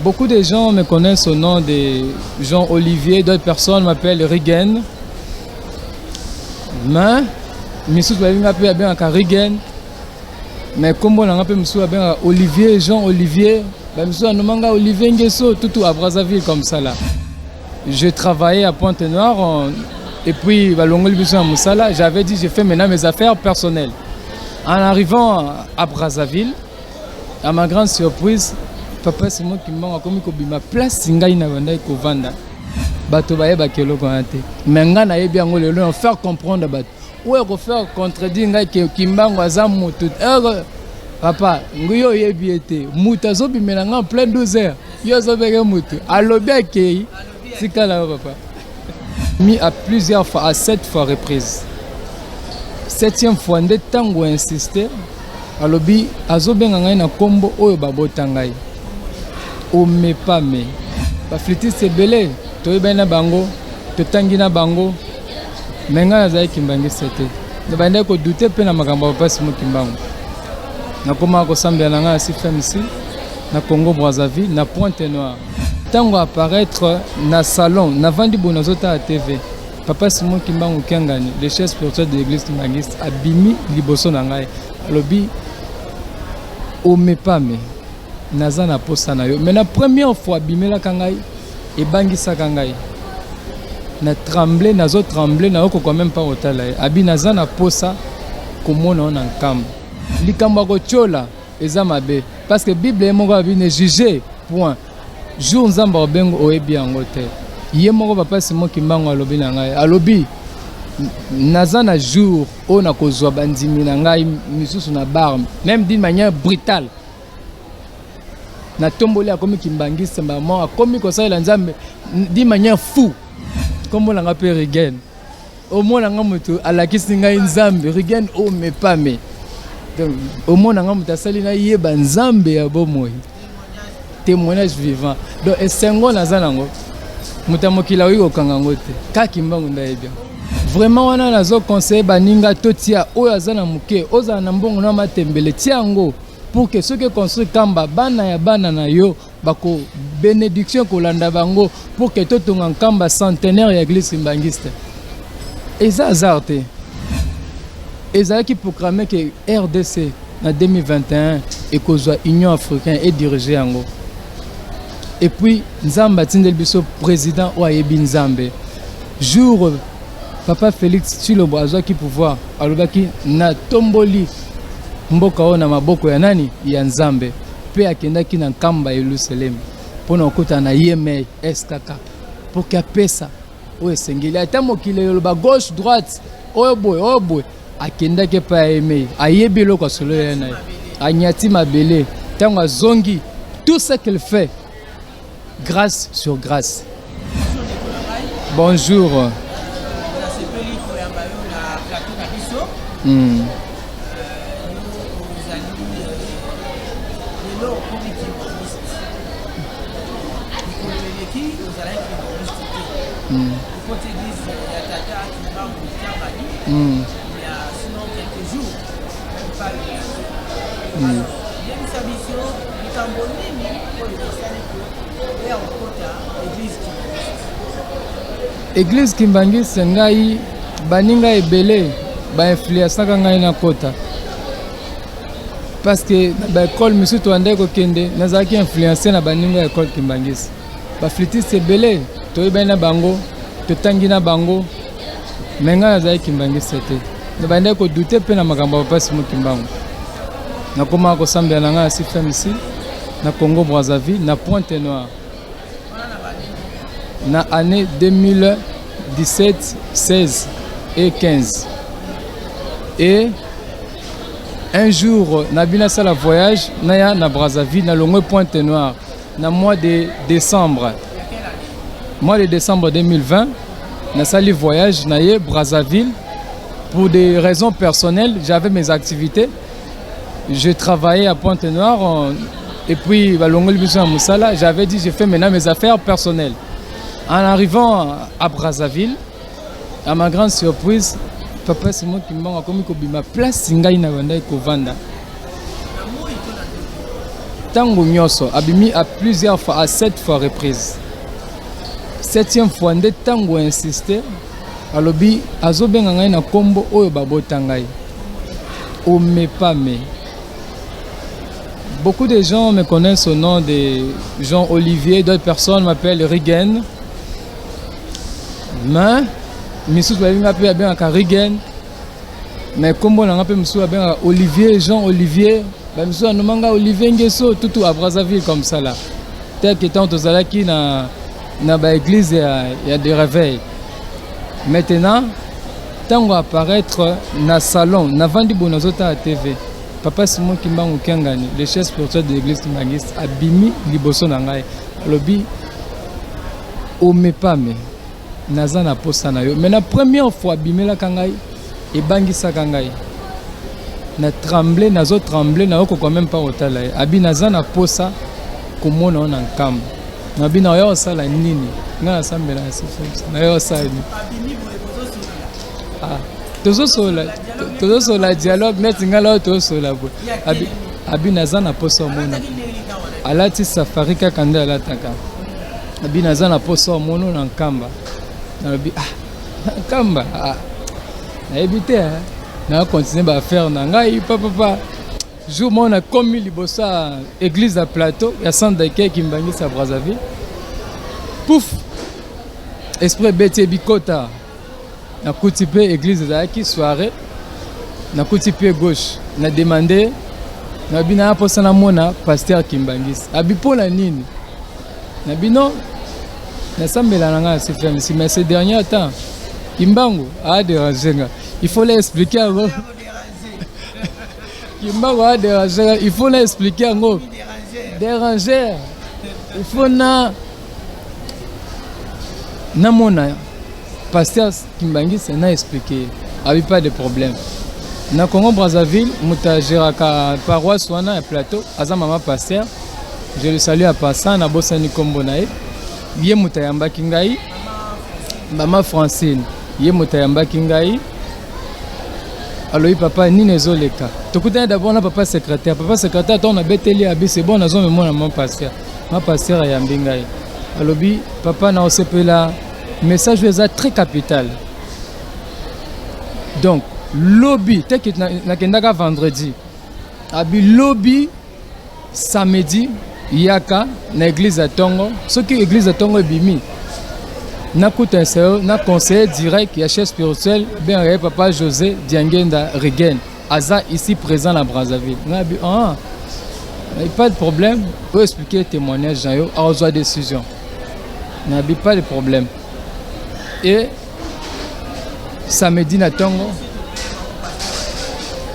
Beaucoup de gens me connaissent au nom de Jean-Olivier, d'autres personnes m'appellent Rigen. Mais, je m'appelle bien Rigen. Mais comme on appelle bien Olivier, Jean-Olivier, Olivier Nguesso, tout à Brazzaville comme ça là. J'ai travaillé à Pointe-Noire et puis j'avais dit j'ai fait maintenant mes affaires personnelles. En arrivant à Brazzaville, à ma grande surprise, papa c'est moi qui m'a commis ma place singai na banda ko vanda. Bato baye bakelo ko ante. Mais nga na yebi yango lelo faire comprendre bato. Ouais ko faire contredire ngai ki mbango azamu tout. Papa, nguyo yebi ete muta zo bimela nga plein 12 heures. Yo zo bege mutu. Alobi akei. Sikala papa. Mis à plusieurs fois, à 7 fois reprise. 7e fois nde tango insisté. Alobi azobenga ngai na kombo oyo babota ngai. O me pas me. Ba flitiste belé, to yebena bango, to tangina bango. Menga nazai kimbangi sete. Ne bande ko douter pe na makambo pa simo kimbango. Na koma ko sambia na nga si FMC na Congo Brazzaville na Pointe-Noire. Tango apparaître na salon, na vandi bonazota à TV. Papa Simon Kimbangu Kengani, le chef spirituel de l'église Kimbangiste, abimi liboso na ngai. Alobi o me pas me. Naza na posa na yo. Mais la première fois bimela kangai et bangisa kangai. Na tremblé, nazo tremblé, na oko quand même pas otala. Abi naza na posa komona on enkam. Likambo ko chola eza mabe parce que Bible est moko abi ne juger point. Jour nzamba obengo oyebi yango te. Ye moko papa Simon Kimbangu alobi na ngai. Alobi naza na jour o na kozwa bandimi na ngai misusu na bar même d'une manière brutale. Na tomboli akomi kimbangiste maman akomi kosalela nzambe d'une manière fou comme on l'a appelé Rigen. Au moins nga mutu alakisi ngai nzambe Rigen o me pas me. Donc au moins nga mutu asali na yeba nzambe ya bomoi. Témoignage vivant. Donc esengo naza nango. Mutamokila oyo kangango te. Ka Kimbangu ndayebi. Vraiment wana nazo conseiller baninga totia oyo azana muke oza na mbongo na matembele tiango pour que ceux qui construisent kamba bana ya bana na yo bako bénédiction kolanda bango pour que totonga kamba centenaire ya église Kimbangiste. Eza azarte. Eza qui proclamer que RDC en 2021 et kozwa Union africaine et diriger yango. Et puis Nzamba tindel biso président wa yebi Nzambe. Jour papa Félix Tshilombo azwa ki pouvoir alobaki na tomboli mboka ona maboko ya nani ya Nzambe pe akendaki na nkamba Yerusalem pona okota na yeme SKK pour que pesa o esengeli ata mokile yoloba gauche droite oyo boy akendaki pa yeme ayebi loko solo ya na anyati mabele tango zongi tout ce qu'il fait grâce sur grâce. Bonjour. Église Kimbangiste ngai baninga ebele ba influence ngai na kota parce que ba école monsieur to ande ko kende nazaki influencer na baninga école Kimbangiste ba flitiste ebele to ibena bango to tangina bango menga nazaki Kimbangiste te na bande ko douter pe na makambo papa Simon Kimbangu na koma ko sambia na nga si FMC na Congo Brazzaville na Pointe-Noire na année 2017, 16 et 15. Et un jour, Nabina Sala voyage, Naya na Brazzaville, na Longue Pointe-Noire, na mois de décembre. Mois de décembre 2020, na sali voyage, Naye Brazzaville. Pour des raisons personnelles, j'avais mes activités. Je travaillais à Pointe-Noire et puis à Longue Moussala, j'avais dit j'ai fait maintenant mes affaires personnelles. En arrivant à Brazzaville, à ma grande surprise, papa Simon Kimbangu a commis ma place singai na banda ko vanda. tango nyoso abimi à plusieurs fois, à 7 fois reprise. 7e fois nde tango insisté alobi azobenga ngai na kombo oyo babota ngai Omepame. Beaucoup de gens me connaissent au nom de Jean Olivier, d'autres personnes m'appellent Rigen. Mais Missou Balinga pe bien ka Rigen. Mais kombo na ngape Missou bien Olivier, Jean Olivier, ba Missou anomanga Olivier Ngeso tout à Brazzaville comme ça là. Tel que tant tozalaki na ba église il y a des réveils. Maintenant, tango apparaître na salon, na vandi bonazota à TV. Papa Simon Kimbangu Kengani, le chef spirituel de l'église Kimbangis, abimi liboso na ngai. Lobi Omepame. Naza na posa na yo. Mais la première fois bimela kangai et bangisa kangai. Na tremblé, nazo tremblé, na oko quand même pas otala. Abi naza na posa komona on enkam. Na bi na yo sala nini. Nga sambela sifo. Na yo sala. Ah, tozo sola dialogue net ngala tozo sola bo. Abi naza na posa mona. Alati safari ka kande alataka. Abi naza na posa mono na nkamba. Nabi kamba na éviter na continuer ba faire na ngai papa jour mon a commis libosa église à plateau ya centre d'accueil Kimbangis à Brazzaville pouf esprit bête bikota na kutipe église za ki soirée na kutipe gauche na demandé na bina posa na mona pasteur Kimbangis abipona nini na bino mais ces derniers temps, Kimbangu a dérangé. Il faut l'expliquer. Kimbangu a dérangé. Il faut l'expliquer. Déranger. Il faut na mona pasteur Kimbangis n'a expliqué. Avait pas de problème. Na Congo Brazzaville, muta géraka paroisse wana un plateau. Aza mama pasteur. Je le salue à passant na bosani kombo nae. Yé mutayamba kingai mama Francine yé mutayamba kingai alors papa ni nezoleka tokutana d'abord na papa secrétaire on a beteli abi c'est bon nazo memona mon pasteur ya mbingai alobi papa na osepela message est très capital donc lobby tek na kendaka vendredi abi lobby samedi yaka na église à Tongo ce qui église à Tongo bimi na na conseiller direct ya chef spirituel bien papa José Diangenda Rigen Aza ici présent à Brazzaville na bi pas de problème pour expliquer témoignage na yo à reçoit décision na bi pas de problème et samedi na Tongo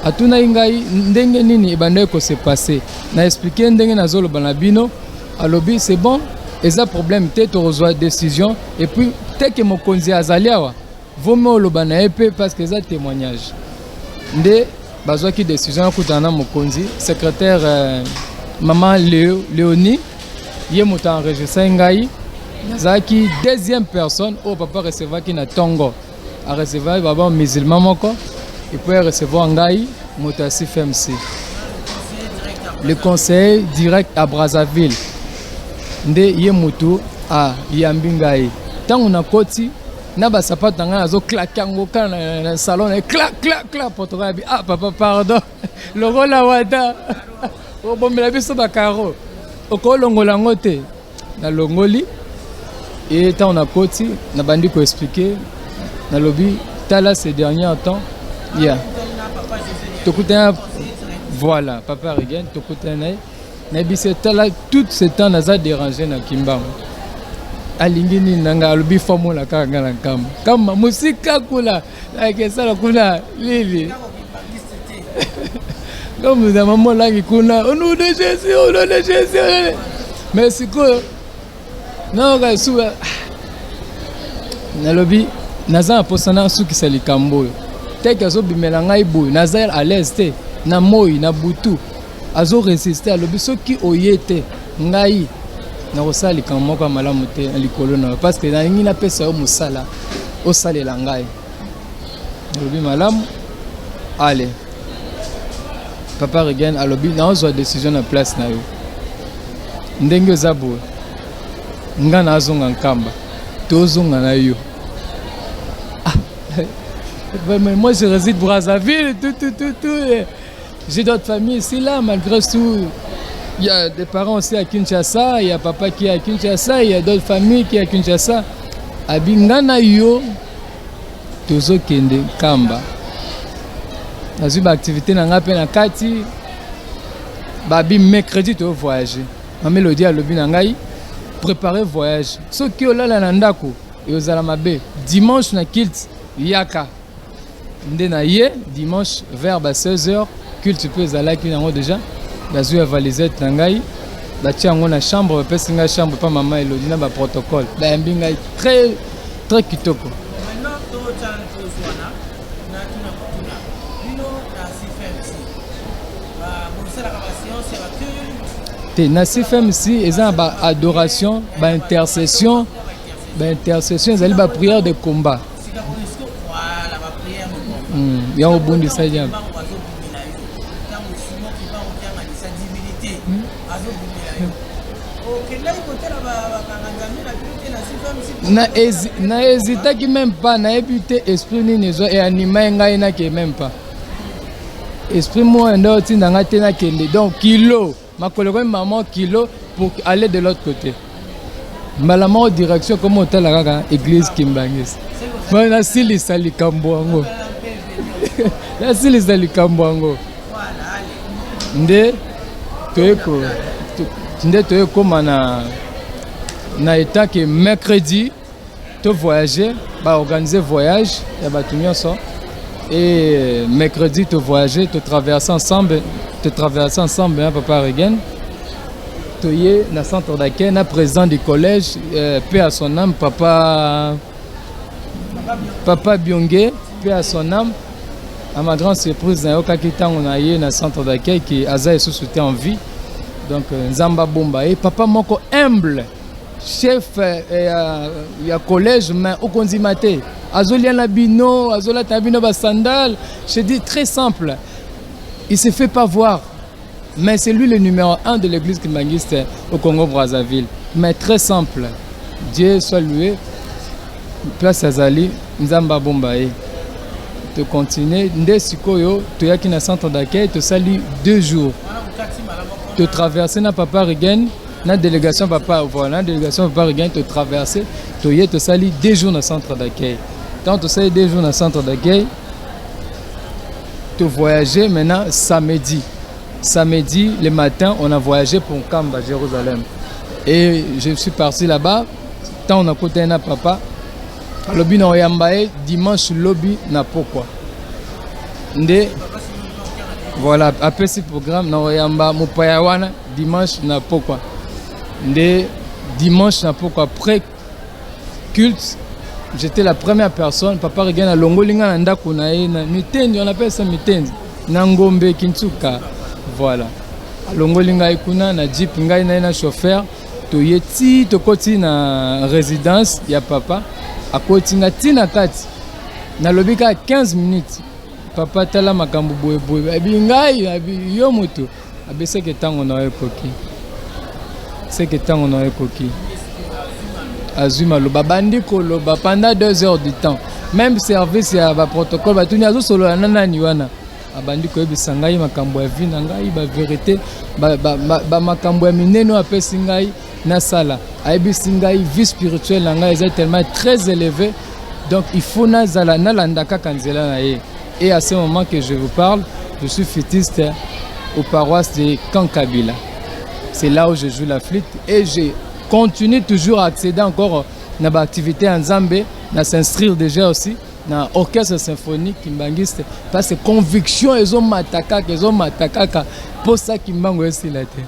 atuna ingai ndenge nini ebande ko se passer na expliquer ndenge nazolo banabino alobi c'est bon eza problème te to reçoit décision et puis te que mokonzi azaliawa vomo lobana epé parce que ça témoignage nde bazwa ki décision kutana mokonzi secrétaire maman Léonie ye muta enregistré ngai zaki deuxième personne au papa recevoir ki na Tongo a recevoir baba musulman moko il peut recevoir ngai motasi FMC le conseil direct à Brazzaville nde ye mutu a yambingai tangu na koti na ba sapata nga zo claquango kana na salon et clac clac clac potoka bi papa pardon longola wata o bombela biso ba karo oko longola ngote na longoli et tangu na koti na bandi ko expliquer na lobby tala ces derniers temps yeah tokutana voilà papa Rigen tokutana na biseta là tout ce temps naza dérangé na Kimbangu alingini nanga alubi formula kanga na kama musika kula like ça la kuna lili comme nous avons là qui kuna au nom de Jésus merci quoi non ga suba na lobby naza posana suki salikambo teke zo bimela ngai boy naza à l'aise te na moi na butu azo résister à l'objet qui oyete ngai na osali kan moko malamu te likolo na parce que na ngi na pesa o musala o salela ngai lobi malamu allez papa Rigen alobi na ozo décision na place na yo ndenge oza boye nga nazonga nkamba tozonga na yo. Moi je réside Brazzaville, tout. J'ai d'autres familles ici là, malgré tout. Il y a des parents aussi à Kinshasa, il y a papa qui est à Kinshasa, il y a d'autres familles qui est à Kinshasa. Abinga na yo tozo kende kamba. Nazu ba activité na nga pe na kati. Babi mercredi to voyager. Ma mélodie a lobi na ngai préparer voyage. So ki olala na ndako yozala mabe. Dimanche na kilt yaka. Nde na ye dimanche vers 16h culte peut ezala ki nango déjà. Bazu ya valisette na ngai. Batia yango na chambre pesi ngai chambre pa mama elodi na ba protocole. Ba yambi ngai très kitoko. Maintenant to chan to swana na tuna kutuna. Bino na CFMC. Ba bonsala ka science ya culte. Te na CFMC eza ba adoration, ba intercession ezali ba prière de combat. Sika konesko voilà ba prière de combat. Ya obundi sa jam. Na hésitaki même pas na ébité esprit nini zo et animé ngai na ke même pas esprit moi ndo tinda ngate na kende donc kilo makolo ko maman kilo pour aller de l'autre côté malama direction comme hôtel la église Kimbangis bana sili sali kambwango la sili sali kambwango nde toyeko na état que mercredi to voyager ba organiser voyage ya batu nyonso et mercredi to voyager to traverser ensemble hein, papa Regen to yé na centre d'accueil na président du collège paix à son âme papa Bionge paix à son âme. À ma grande surprise na yoka kitango na yé na centre d'accueil qui aza sous en vie donc Nzamba Bomba et papa moko humble chef ya collège mais au konzimate azolia na bino azola tabino ba sandal je dis très simple il se fait pas voir mais c'est lui le numéro 1 de l'église kimbangiste au Congo Brazzaville mais très simple Dieu soit loué place Azali Nzamba Bomba et de continuer nde sikoyo to yaki na centre d'accueil to sali 2 jours de traverser na papa Regen na délégation papa voilà délégation papa Regen te traverser to yé te sali 2 jours dans centre d'accueil quand tu sali 2 jours dans centre d'accueil te voyager maintenant samedi le matin on a voyagé pour Kamba Jérusalem et je suis parti là-bas tant on a côté na papa lobi na oyambaye dimanche lobi na pokwa nde voilà après ce programme na oyamba mopaya wana dimanche na pokwa nde dimanche na pokwa après culte j'étais la première personne papa Regen na longolinga na ndako na ye na mitendi on appelle ça mitendi na ngombe Kintsuka voilà longolinga ikuna na jeep ngai na chauffeur to yeti to koti na résidence ya papa akotinga tina kati na lobika 15 minutes papa tala makambo boye abi ngai abi yo moto abi seke tango na ekoki azuma lo babandi koloba pendant 2 heures du temps même service ya ba protocole batuni azo solo na nani wana abandi ko yebisa ngai makambo ya vie na ngai ba vérité ba makambo ya mineno apesi ngai na sala ayebisi ngai vie spirituelle na ngai est tellement très élevée donc il faut nazala nalanda kaka nzela na ye et à ce moment que je vous parle je suis flûtiste aux paroisses de Kankabila c'est là où je joue la flûte et je continue toujours à accéder encore na ba activité en Zambie na s'inscrire déjà aussi na orchestre symphonique kimbangiste parce que conviction ezo matakaka pour ça kimbango esila te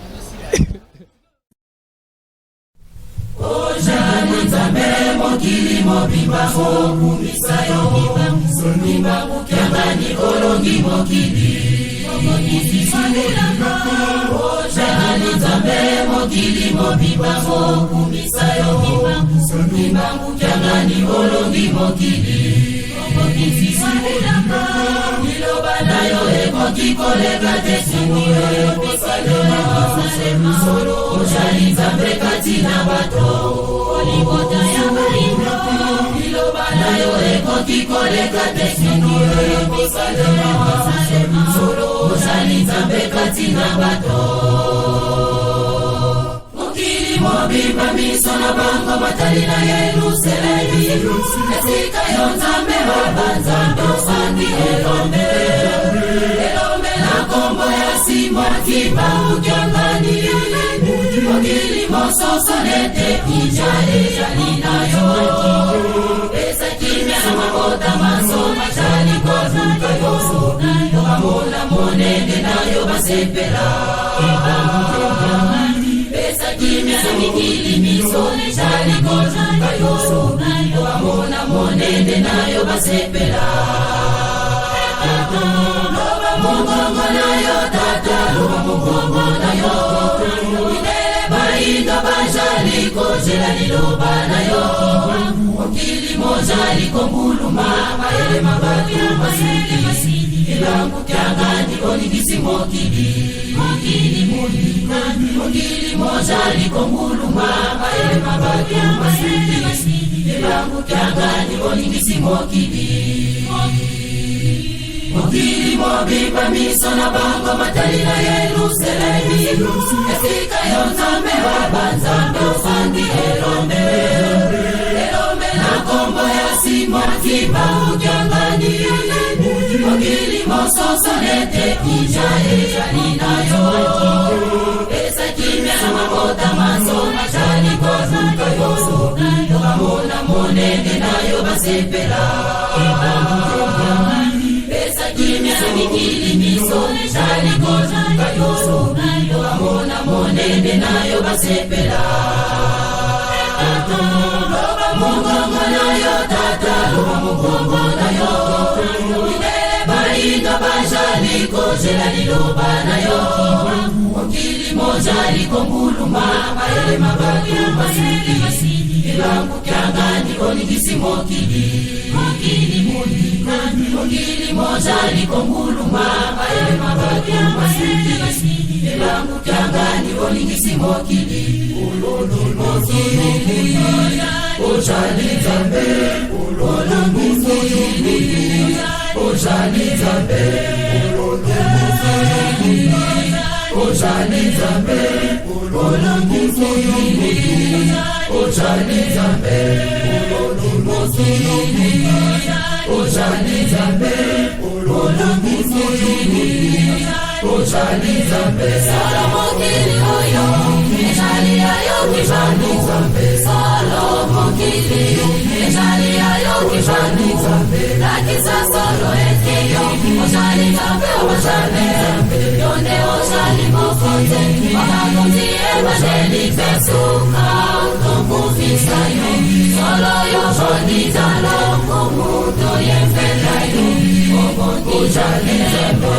Solo ozali nzambe kati na bato libota ya bayindo liloba na yo ekoki koleka te soki oyebisalema solo ozali nzambe kati na bato mokili mobimba miso na bango batali na Yerusalemi esika yo nzambe babanzambe osandi elombe na kombo ya simaki baukyangani mokili mososo nete ijali na yo pesa kimya na mabota masoma chali kozuka yo bamona monene na yo basepela pesa kimya na mikili misone chali kozuka yo bamona monene na yo basepela Mungongo na yo tata, mungongo na yo Inele bainga bajali kojela liloba na yo Mokili mojali kombuluma maele mabatu masidi Ilangu kiangani onigisi mokili Mokili mojali kombuluma maele mabatu masidi Ilangu kiangani onigisi mokili mokili mobimba miso na bango matali na Yerusalemi esika yo nzambe babanzambe osandi elombe na kombo ya simaki baukyangani mokili mososo nete ijali na yo pesa kimya na mabota masoma chali kozuka yo bamona monene na yo basepela kimya mikili misone chali kozuka yo bamona monene nayo basepela loba mungongo nayo tata loba mungongo nayo inele bainga bajali kojela liloba nayo mokili mojali kombuluma maele mabatu masidi ilangu kyangani onigisi mokili mojali kombuluma maele mabatu masidi ilangu kyangani onigisi mokili ojali nzambe ojali nzambe ojali nzambe ojali nzambe ojali nzambe ojali nzambe solo mokili oyo ejali ayo kijani nzambe solo mokili ejali ayo kijani nzambe lakisa solo ekeyo ojali nzambe ojali nzambe yonde ojali mokonze wakakuti evangeli pesuka utomufisa yo solo yo jolizalo kumuto yemfela yo ojali nzambe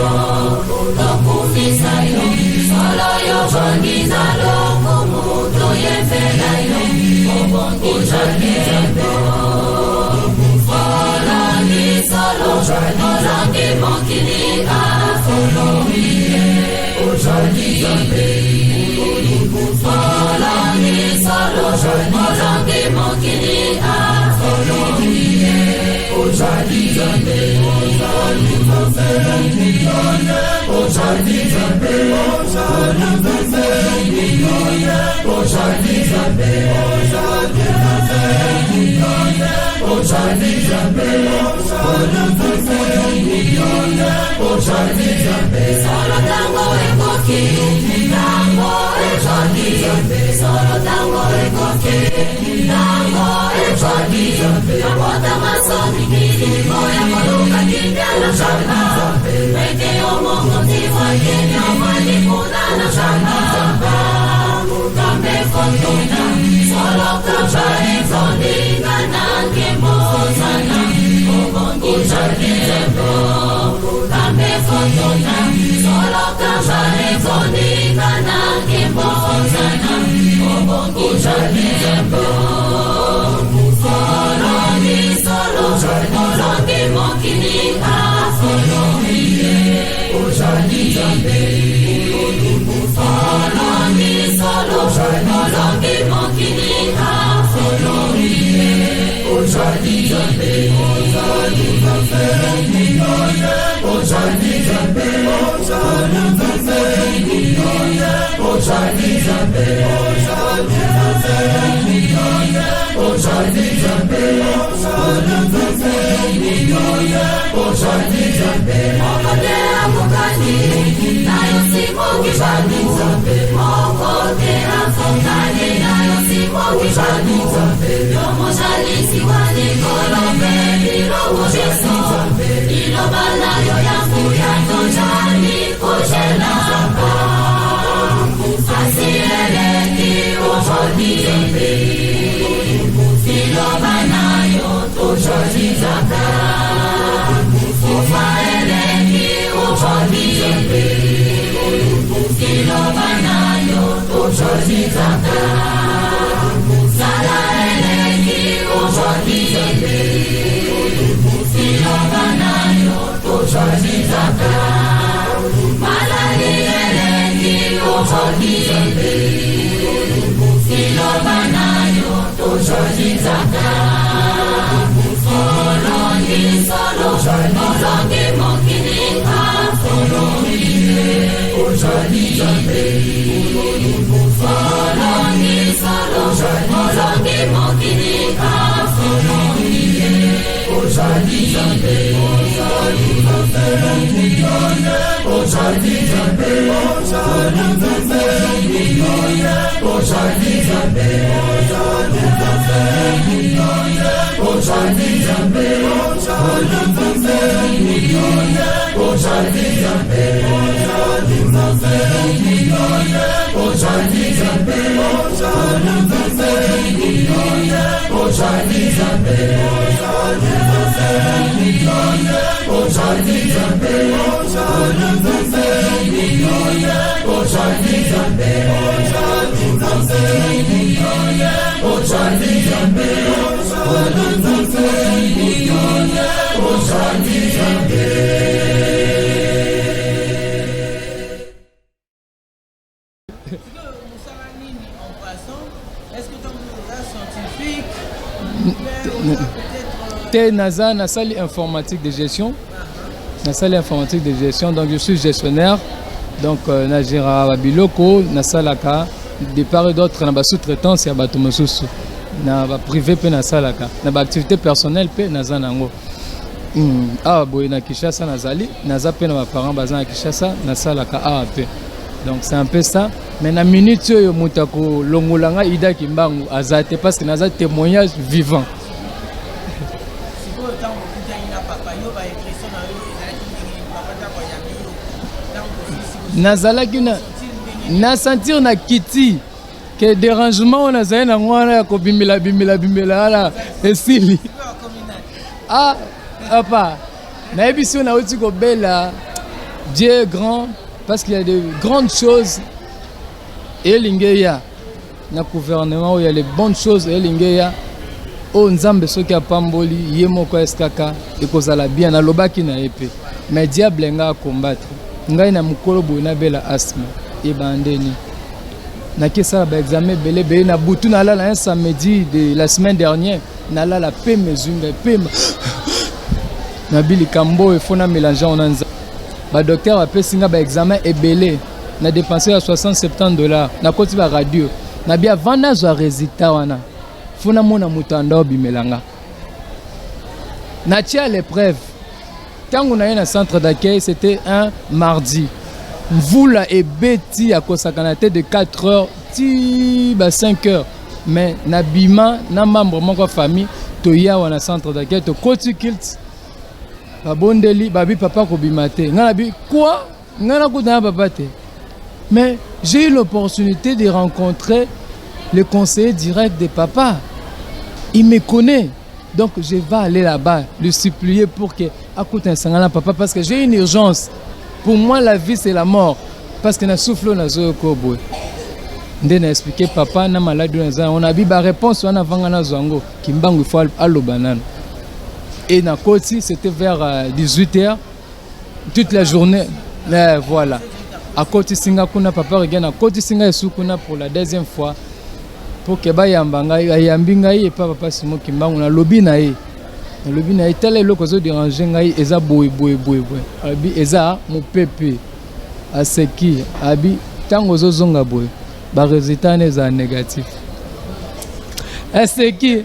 utomufisa yo solo yo jolizalo kumuto yemfela yo ojali nzambe solo ojali mokili solo ojali nzambe solo ojali mokili solo ojali nzambe ojali nzambe ojali nzambe ojali nzambe ojali nzambe solo tango ekoki tango ojali nzambe solo tango ekoki tango ojali nzambe abota masomi kili moya koluka kindiana shaka weke omongo tiwa kenya wali kunana shaka kambe fondona solo kamshari fondinga nange mozana ojali nzambe kambe fondona solo kamshari fondinga nange mozana ojali nzambe solo mokili solo ojali nzambe solo Naza, na salle informatique de gestion. Na salle informatique de gestion, donc je suis gestionnaire. Donc, na géré Biloko, na salaka, de part et d'autre, na sous-traitance, il y a Batomosusu. Na privé, pe na salaka. Na activité personnelle, pe na zanango. Ah, boy, na Kishasa, na zali, na zape na parents, bazan na Kishasa, na salaka, ah, pe. Donc, c'est un peu ça. Mais na minute, yo mutako, longolanga, ida kimbangu, azate, parce que na za témoignage vivant. Nazalaki na sentir na kiti que dérangement na zana ngwana ko bimela ala esili ah papa na ebiso na uti ko bela Dieu est grand parce qu'il y a de grandes choses et lingeya na gouvernement où il y a les bonnes choses et lingeya o nzambe soki apamboli yemoko eskaka ekozala bien na lobaki na épée mais diable nga combattre ngai na mukolo boye na bela asthme ebandeni nakesala ba examen belé na butu na lala un samedi de la semaine dernière na lala pe mezunga pe na bili kambo e fona mélanger on anza ba docteur apesi nga ba examen ebelé na dépensé à $60-70 na koti ba radio na bia vana zo résultat wana fona mona mutanda obimelanga na tia l'épreuve. Quand on a eu un centre d'accueil, c'était un mardi. Mvula et beti à Kosakanate de 4 heures à 5 heures. Mais Nabima, na membre de ma famille, toya wana centre d'accueil, to koti kilt. Babondeli, babi papa kobimate. Nganabi quoi? Ngana kutana papa te. Mais j'ai eu l'opportunité de rencontrer le conseiller direct de papa. Il me connaît. Donc je vais aller là-bas, le supplier pour que écoute un sangala papa parce que j'ai une urgence. Pour moi la vie c'est la mort parce que na souffle na zo ko boy. Ndé na expliquer papa na maladie on a bi ba réponse on a vanga na zongo kimbangu faut allo banane. Et na koti c'était vers 18h toute la journée. Mais voilà. À koti singa kuna papa regagne à koti singa esukuna pour la deuxième fois. Pour que bayamba ngai ayambi ngai et papa simo kimbangu na lobi na ye tele loko zo déranger ngai eza boy abi eza mo pepe aseki abi tango zo zonga boy ba résultat n'est négatif. Est-ce qui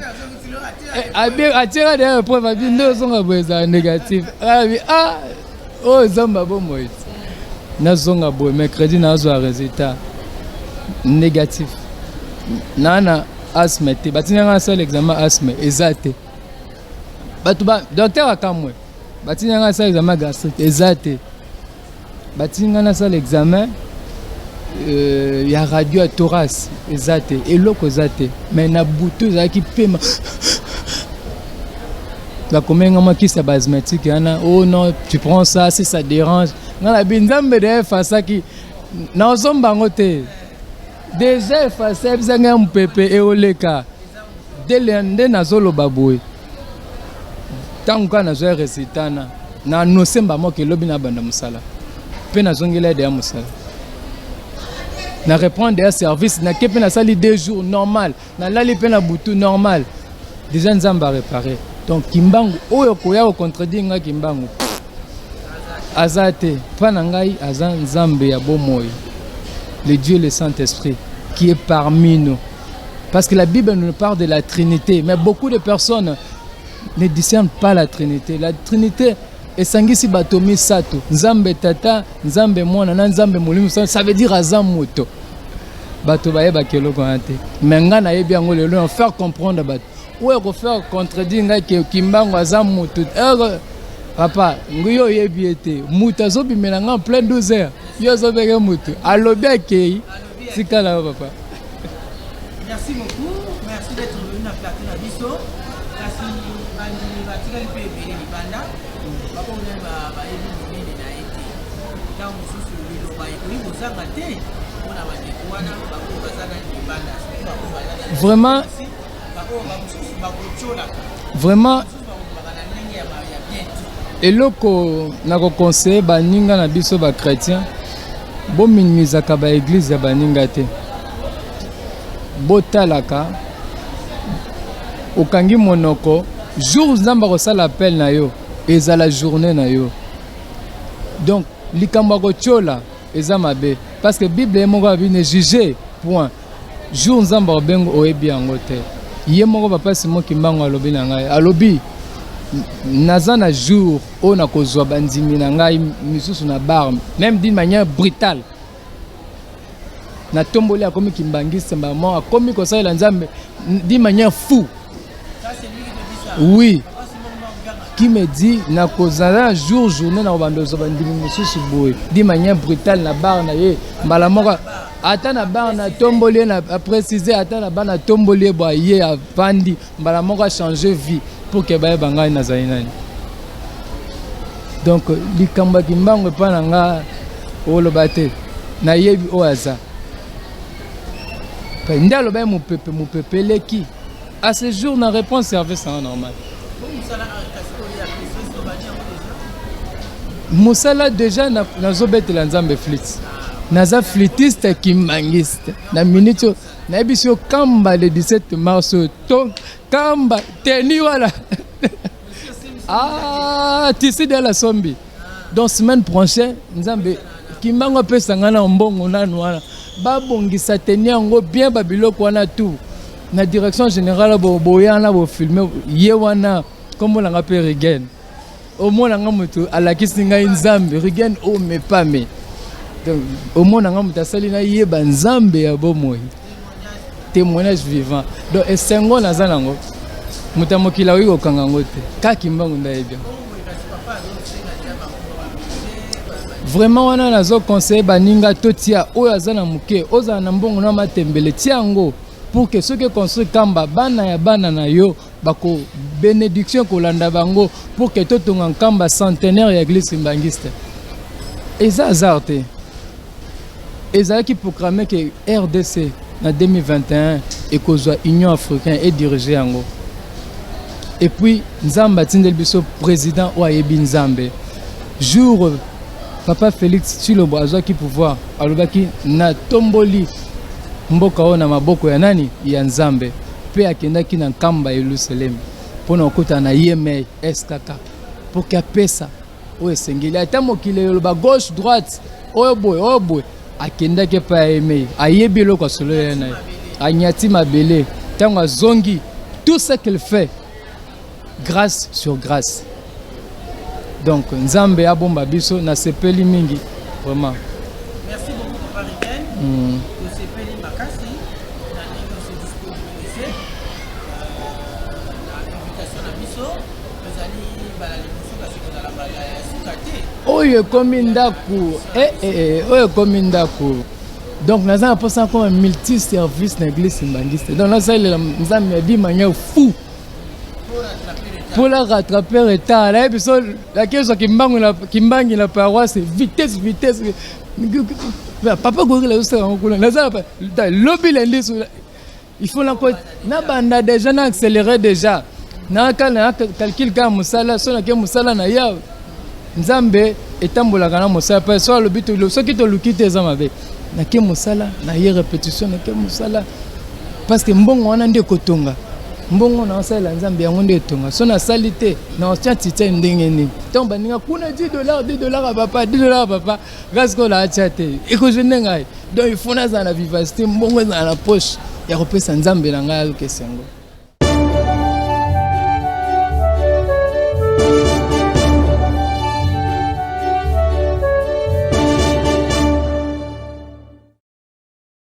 atira des preuves à bien sont négatif. Ah oh zamba bon moi. Na zonga bo mercredi na zo résultat négatif. Nana asthme te batina nga seul examen asthme ezate. Batuba docteur akamwe. Batina nga seul examen gastrique ezate. Batina nga seul examen ya radio à thorax ezate eloko ezate mais na butu ezaki pema. La commune m'a qui c'est basmatique yana oh non tu prends ça si ça dérange dans la binzambe de face qui na zomba ngote déjà face bizanga mpepe e oleka delende na zolo baboy tanka na zo resitana na no semba mo ke lobi na banda musala pe na zongela de musala na reprendre des services na kepe na sali 2 jours normal na lali pe na butu normal déjà nzamba réparer. Donc Kimbangu oyo koya ko contredire nga Kimbangu azate panangai azan nzambe ya bomoy le Dieu le Saint-Esprit qui est parmi nous parce que la Bible nous parle de la Trinité mais beaucoup de personnes ne discernent pas la Trinité. La Trinité esangisi batomi sato nzambe tata nzambe mwana na nzambe molimo ça veut dire azam moto bato baye bakelo ko ante mais nga na yebi yango lelo faire comprendre bato ouais ko faire contredire nga ke Kimbangu azam moto papa nguyo yebi ete muta zo bimela nga en plein 12 heures yo zo bege mutu alobi akei sikala papa. Merci beaucoup, merci d'être venu à plateau na biso kasi bandi batikali pe bele libanda bako na ba yebi bele na ete tango susu lilo ba yebi bozanga te ona ba wana bako bazanga libanda bako bazanga vraiment vraiment eloko nako conseiller baninga na biso ba chrétien bo minimizaka ba église ya baninga te botalaka okangi monoko jour nzamba ko sala appel na yo ezala journée na yo donc likambo ko tchola eza mabe parce que bible moko abine juger point jour nzamba bengo oyebi yango te ye moko papa Simon Kimbangu alobi na ngai alobi naza na jour o na kozwa bandimi na ngai misusu na bar même d'une manière brutale na tomboli akomi kimbangiste mbamo akomi kosalela nzambe d'une manière fou. Ça c'est lui qui te dit ça. Oui. Qui me dit na kozala jour journée na bandozo bandimi misusu boy d'une manière brutale na bar na ye mbala moko ata na bar na tomboli na préciser ata na bar na tomboli boy ye avandi mbala moko changer vie pour que baye bangai na zainani. Donc likamba Kimbangu pa na nga olobate na yebi oaza ndalo ba mu pepe leki à ce jour na réponse service en normal. Musala déjà na zobetela nzambe flûte. Naza flûtiste kimbangiste. Na minute na ebisio kamba le 17 mars to kamba teni wala. Ah, tisi de la sombi. Donc semaine prochaine nzambe Kimbangu pesa ngana mbongo nanu wana. Babongisa teni yango bien babiloko wana tout. Na direction générale boyana bo filmer ye wana comme on l'a appelé Regen. Au moins on a mutu alakisi ngai nzambe Regen o me pas me. Donc au moins on a mutu salina ye ba nzambe ya bomoi. Témoignage vivant. Donc esengo nazanango. Mutamokila wi okanga ngote. Ka Kimbangu ndaibia. Vraiment wana nazo conseiller baninga totia oyo azana muke oza na mbongo na matembele tiango pour que ceux qui construisent kamba bana ya bana na yo bako bénédiction kolanda bango pour que totonga kamba centenaire ya église kimbangiste eza azarte eza qui proclamer que RDC en 2021 et kozwa Union africaine et diriger yango et puis nzamba tindel biso président o ayebi nzambe jour Papa Félix Tshilombo azwaki pouvoir alobaki na tomboli mboka ona maboko ya nani ya nzambe pe akendaki na nkamba ya Yerusalem pona okota na yeme SKK pour que pesa o esengeli ata mokile yoloba gauche droite oyo boy akendaki epai ya Aimé ayebi eloko asolo ya na ye anyati mabele ntango azongi tout ce qu'il fait grâce sur grâce. Donc nzambe abomba biso na sepeli mingi vraiment. Merci beaucoup Papa Rigen. Sepeli makasi na ndenge se disponibiliser na invitation na biso ezali bala liboso kasi kozala mbala ya suka te. Oyo ekomi ndako oyo ekomi ndako. Donc naza na posa comme multi-service na église simbangiste. Donc nazalela nzambe abi manya fou. Pour la rattraper retard. Là, la question qui la paroisse, vitesse. Papa Gorilla, il faut la banda déjà accélérer déjà. Na calcul comme musala, so na ke musala na ya. Nzambe etambola kana musala pa so le but so ki to lukite zamabe. Na ke musala na ye répétition na ke musala parce que mbongo wana nde kotonga. Mbongo na osala nzambe yango nde etonga so na salite na otia tite ndenge nini donc baninga kuna $10 à papa $10 à papa grâce ko la atia te ekozende ngai donc il faut na za na vivacité mbongo na poche ya kopesa nzambe na ngai alkesengo.